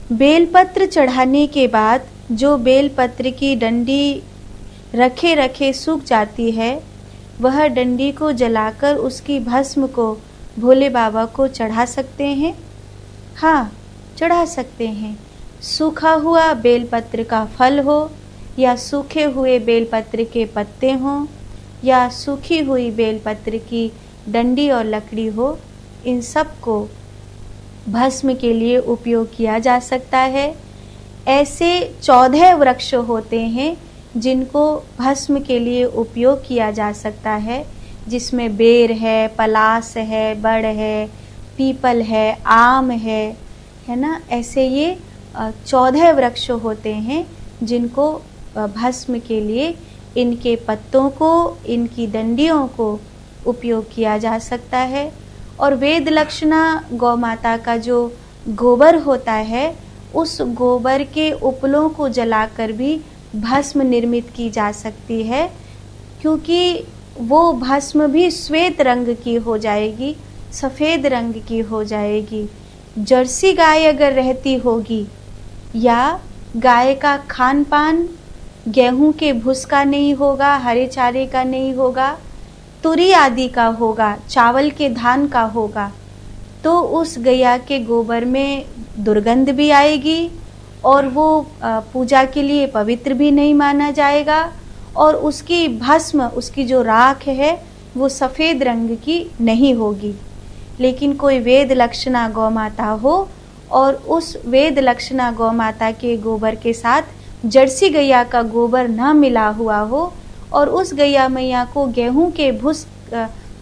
बेलपत्र चढ़ाने के बाद जो बेलपत्र की डंडी रखे रखे सूख जाती है, वह डंडी को जलाकर उसकी भस्म को भोले बाबा को चढ़ा सकते हैं। हाँ, चढ़ा सकते हैं। सूखा हुआ बेलपत्र का फल हो या सूखे हुए बेलपत्र के पत्ते हों या सूखी हुई बेलपत्र की डंडी और लकड़ी हो, इन सब को भस्म के लिए उपयोग किया जा सकता है। ऐसे 14 वृक्ष होते हैं जिनको भस्म के लिए उपयोग किया जा सकता है, जिसमें बेर है, पलास है, बड़ है, पीपल है, आम है ना। ऐसे ये 14 वृक्ष होते हैं जिनको भस्म के लिए इनके पत्तों को, इनकी डंडियों को उपयोग किया जा सकता है। और वेद लक्षणा गौ माता का जो गोबर होता है, उस गोबर के उपलों को जलाकर भी भस्म निर्मित की जा सकती है, क्योंकि वो भस्म भी श्वेत रंग की हो जाएगी, सफ़ेद रंग की हो जाएगी। जर्सी गाय अगर रहती होगी या गाय का खान पान गेहूं के भूस का नहीं होगा, हरे चारे का नहीं होगा, तुरी आदि का होगा, चावल के धान का होगा, तो उस गैया के गोबर में दुर्गंध भी आएगी और वो पूजा के लिए पवित्र भी नहीं माना जाएगा। और उसकी भस्म, उसकी जो राख है, वो सफ़ेद रंग की नहीं होगी। लेकिन कोई वेद लक्षणा गौ माता हो और उस वेद लक्षणा गौ माता के गोबर के साथ जर्सी गैया का गोबर न मिला हुआ हो और उस गैया मैया को गेहूं के भूस,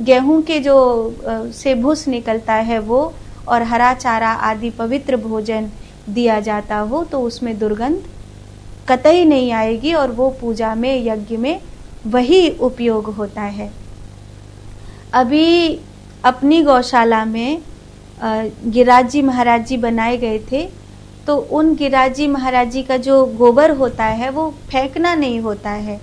गेहूं के जो से भूस निकलता है वो, और हरा चारा आदि पवित्र भोजन दिया जाता हो, तो उसमें दुर्गंध कतई नहीं आएगी और वो पूजा में, यज्ञ में वही उपयोग होता है। अभी अपनी गौशाला में गिरिराज जी महाराज जी बनाए गए थे, तो उन गिरिराज जी महाराज जी का जो गोबर होता है वो फेंकना नहीं होता है,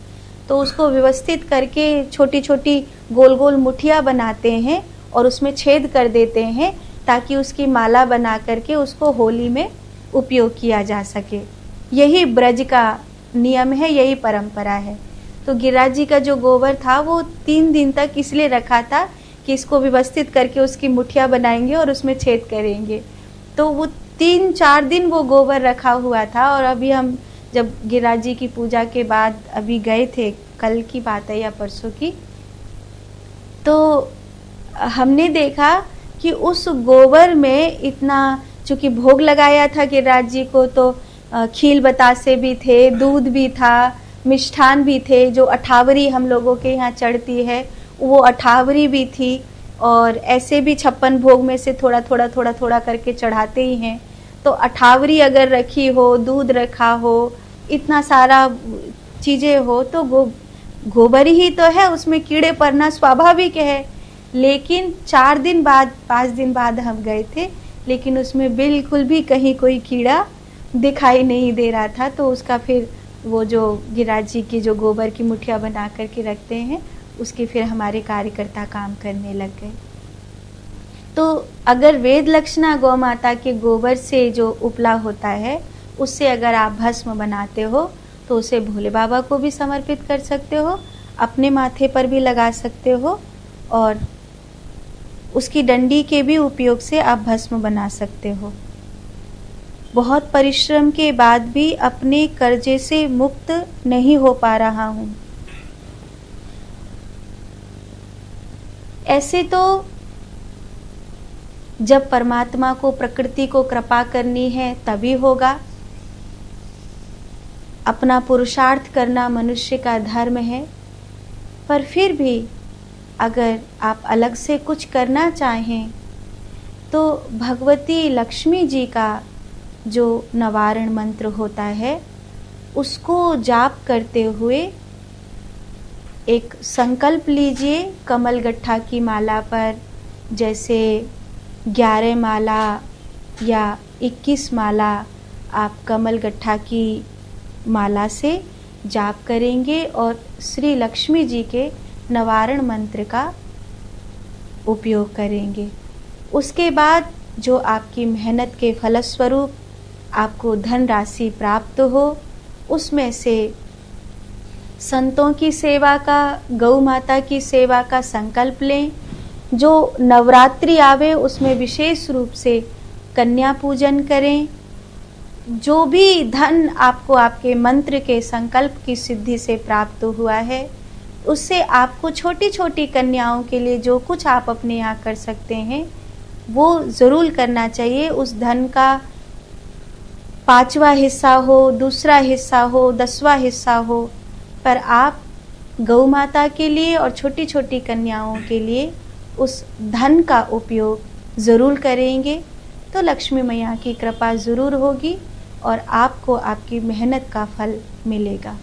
तो उसको व्यवस्थित करके छोटी छोटी गोल गोल मुठिया बनाते हैं और उसमें छेद कर देते हैं ताकि उसकी माला बना करके उसको होली में उपयोग किया जा सके। यही ब्रज का नियम है, यही परंपरा है। तो गिरिराज जी का जो गोबर था वो 3 दिन तक इसलिए रखा था कि इसको व्यवस्थित करके उसकी मुठिया बनाएंगे और उसमें छेद करेंगे। तो वो 3-4 दिन वो गोबर रखा हुआ था। और अभी हम जब गिरिराज जी की पूजा के बाद अभी गए थे, कल की बात है या परसों की, तो हमने देखा कि उस गोबर में इतना, चूँकि भोग लगाया था गिरिराज जी को, तो खील बतासे भी थे, दूध भी था, मिष्ठान भी थे, जो अठावरी हम लोगों के यहाँ चढ़ती है वो अठावरी भी थी। और ऐसे भी 56 भोग में से थोड़ा थोड़ा थोड़ा थोड़ा करके चढ़ाते ही हैं। तो अठावरी अगर रखी हो, दूध रखा हो, इतना सारा चीज़ें हो, तो गोबर ही तो है, उसमें कीड़े पड़ना स्वाभाविक है। लेकिन 4 दिन बाद, 5 दिन बाद हम गए थे, लेकिन उसमें बिल्कुल भी कहीं कोई कीड़ा दिखाई नहीं दे रहा था। तो उसका फिर वो जो गिरिराज जी की जो गोबर की मुठिया बना करके रखते हैं, उसके फिर हमारे कार्यकर्ता काम करने लग गए। तो अगर वेद लक्षणा गौ माता के गोबर से जो उपला होता है, उससे अगर आप भस्म बनाते हो तो उसे भोले बाबा को भी समर्पित कर सकते हो, अपने माथे पर भी लगा सकते हो, और उसकी डंडी के भी उपयोग से आप भस्म बना सकते हो। बहुत परिश्रम के बाद भी अपने कर्जे से मुक्त नहीं हो पा रहा हूँ। ऐसे तो जब परमात्मा को, प्रकृति को कृपा करनी है तभी होगा। अपना पुरुषार्थ करना मनुष्य का धर्म है, पर फिर भी अगर आप अलग से कुछ करना चाहें तो भगवती लक्ष्मी जी का जो नवारण मंत्र होता है, उसको जाप करते हुए एक संकल्प लीजिए। कमल गट्ठा की माला पर जैसे 11 माला या 21 माला आप कमल गट्ठा की माला से जाप करेंगे और श्री लक्ष्मी जी के नवारण मंत्र का उपयोग करेंगे। उसके बाद जो आपकी मेहनत के फलस्वरूप आपको धन राशि प्राप्त हो, उसमें से संतों की सेवा का, गौ माता की सेवा का संकल्प लें। जो नवरात्रि आवे उसमें विशेष रूप से कन्या पूजन करें। जो भी धन आपको आपके मंत्र के संकल्प की सिद्धि से प्राप्त हुआ है, उससे आपको छोटी छोटी कन्याओं के लिए जो कुछ आप अपने यहाँ कर सकते हैं वो ज़रूर करना चाहिए। उस धन का 5वां हिस्सा हो, दूसरा हिस्सा हो, 10वां हिस्सा हो, पर आप गौ माता के लिए और छोटी छोटी कन्याओं के लिए उस धन का उपयोग ज़रूर करेंगे तो लक्ष्मी मैया की कृपा ज़रूर होगी और आपको आपकी मेहनत का फल मिलेगा।